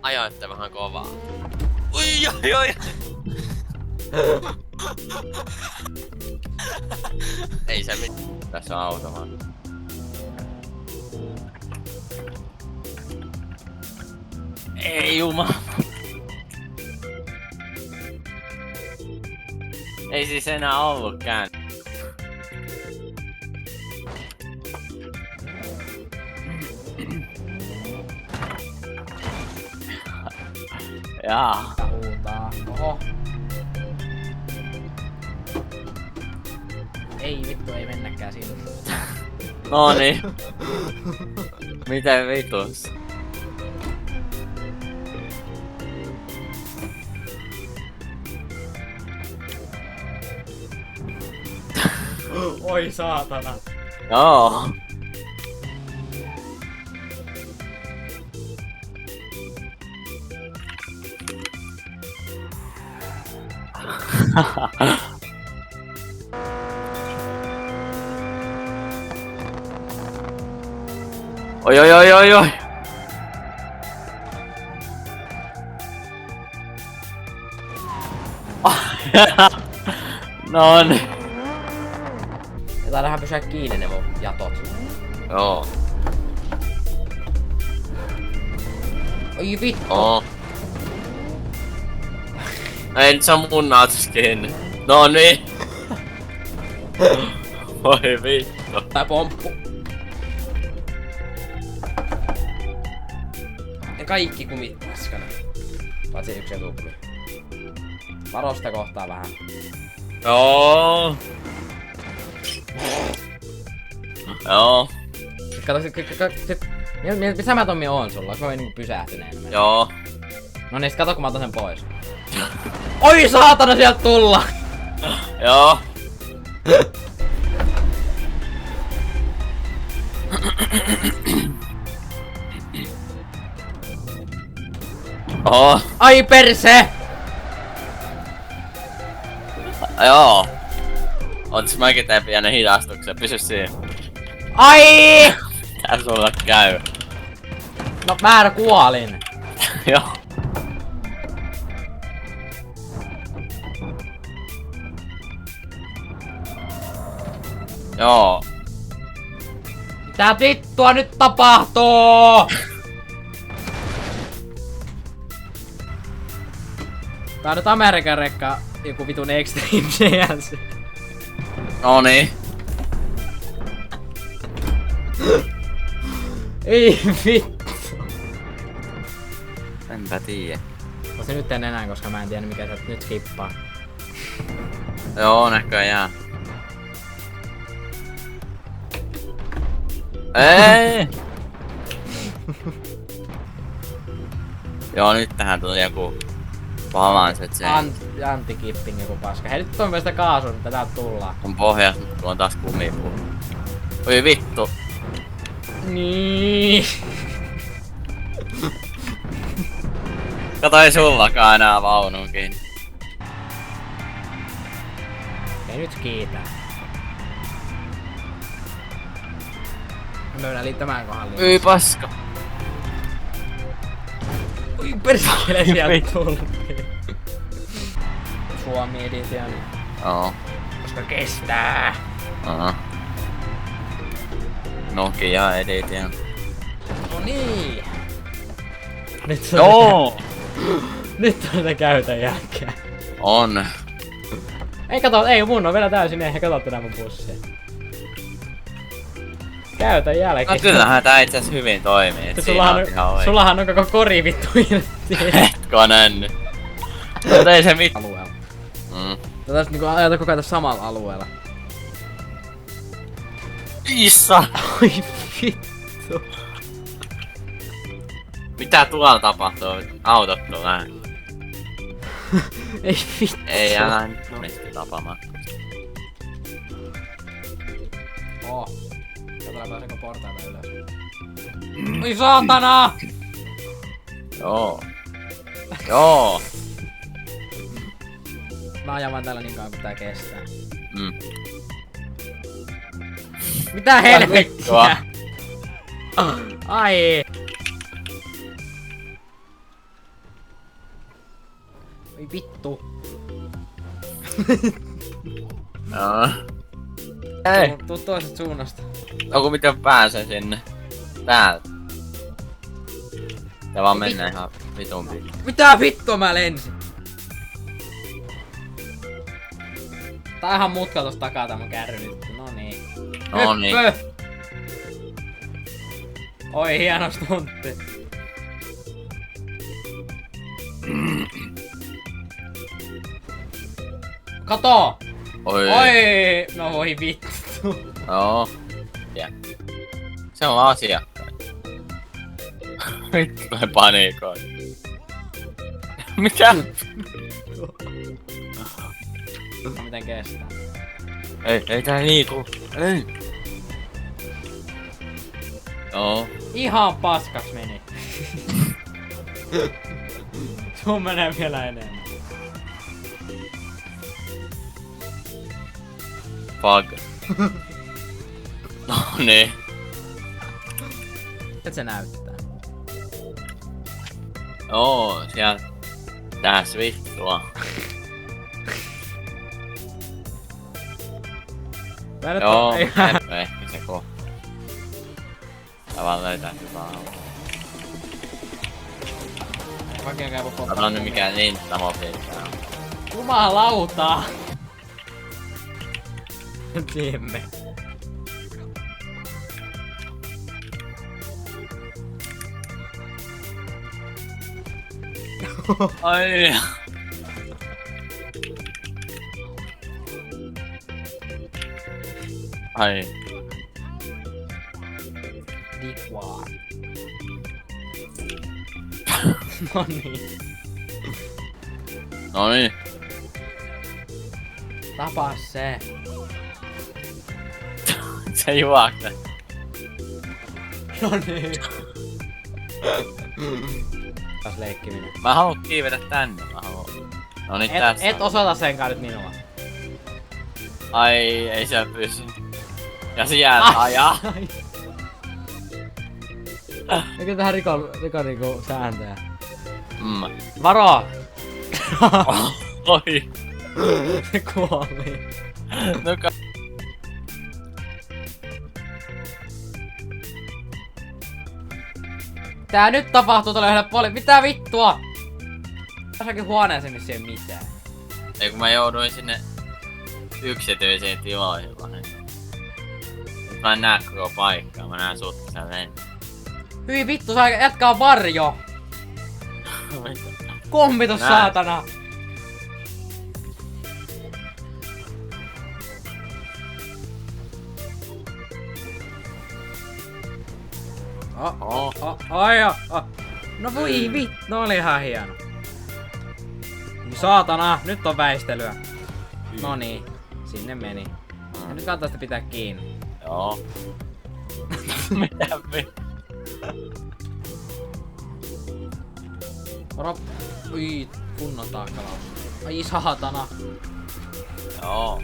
ajoitte vähän kovaa. Oi. Ei se mitään. Tässä on automaatti. Ei jumala. Ei siis enää ollutkaan. Jaa. Huutaa. Oho. Ei vittu, ei mennäkään sinne. Noni. Mitä vitus? Oi saatana. Joo. Oi. Noni. Ja taidahan pysyä kiinni ne mun jatot. Joo. Oi vittu. Oo. Ei nyt saa mun naatus kiinni. Noni. Oi vittu. Tää pomppu. Ja kaikki kumit paskana. Paitsi yksi etukumi. Varo sitä kohtaa vähän. Joo. Joo. Kato missä mä Tommi oon sulla? Onks mä niinku pysähtyneen? Joo. No niin, sit kato kun mä otan sen pois. Oi saatana sieltä tulla! Joo. Oho. Ai perse! Joo. Ootis mäkin teen pienen hidastuksen, pysy siinä. Ai! Tää sulla käy. No mä kuolin. Joo. Joo. Mitä vittua nyt tapahtuu? Tää on nyt Amerikan rekka joku vitun Extreme CNC. Noniin. Ei vittu. Enpä tiiä. No se nyt en enää, koska mä en tiedä mikä sä nyt skippaa. Joo, näköjään. Ei! Joo, nyt tähän tuli joku balanset se. Anti-kipping joku paska. Hei nyt on sitä kaasua, että täältä tullaan. On pohjas, mutta kun on taas kumipuu. Oi vittu. Niin. Kato, ei sullakaan enää vaunun kiinni. Ei nyt kiitä. Mä mennään liittämään kohdalla. Hyi paska. Oi perskele sieltä tultiin. Suomi edition. Joo. Koska kestää. Aha. Nokia edition. No niin. Nyt se Joo! nyt on sitä käytön jälkeen. On. Ei kato, ei mun on vielä täysin eihän kato tätä mun pussia. Käytön jälkeen. No kyllähän tää itse asiassa hyvin toimii, et siinä on ihan oikein. Sullahan on koko kori vittu irti. Hetkonen nyt. Mut ei se mit... Alueella. Mm. Tätä niinku ajata koko ajan tässä samalla alueella. Issa! Oi vittu. Mitä tuolla tapahtuu? Autot tulee. Ei vittu. Ei älä nyt monesti tapamaan. Katsotaan pääseekö portaita ylös. Oi saatana! Joo. Joo. Mä ajan vaan täällä niin kauan kun tää kestää. Mm. Mitä helvettiä? Ai! Vittu. Joo. Ei. Tuu toisesta suunnasta. Onko miten pääsee sinne? Täältä. Tää vaan mennään ihan vitun pitkä. Mitä vittua mä lensin? Tää on ihan mutka tosta takaa tää mun kärry nyt. No niin. No niin. Höppö! Oi hieno stuntti. Kato! Oi. Oi! No voi vittu. Joo. Ja. Se on asia. Vittu toi paniikoi. Mitä? No miten kestää? Ei tää liiku. Ei. Joo. Ihan paskaks meni. Sun menee vielä enemmän. Fuck. No niin. Et se näyttää. Oo, sieltä. Tääs vittua. Joo, ehkä se ko. Tää vaan löytää hyvää autoa. Vaikea käy koko Tää on nyt mikään linttamobiilitää. Jumalauta! Tiemme. Ai. Ai. Dikwaa. No niin. Noniin. Tapaa se. Se juokse. No niin. Taas leikkiminen. Mä haluan kiivetä tänne. Mä haluan. Noniin tässä. Et osoita senkaan nyt minua. Ai, ei se pysy. Ja se jää ajaa. Eikö tähän riko niinku sääntöjä? Varo! Varo! Oi. Se kuoli. No Tää nyt tapahtuu tuolla yhdellä puolella. Mitä vittua? Tässäkin huoneeseen missä ei oo mitään. Ei kun mä jouduin sinne yksityisiin tiloihin vaan. Nyt mä en näe koko paikkaa, mä näen sut siellä lennä. Hyi vittu, saa jatkaa varjo! Kommitus Näin. saatana! No voi vittu, no oli ihan hieno. Saatana, nyt on väistelyä. Noniin, sinne meni. Ja nyt kannattaa sitä pitää kiinni. Joo. Mitä vittu? Ora... Ui, kunnon taakkalaus. Ai saatana. Joo.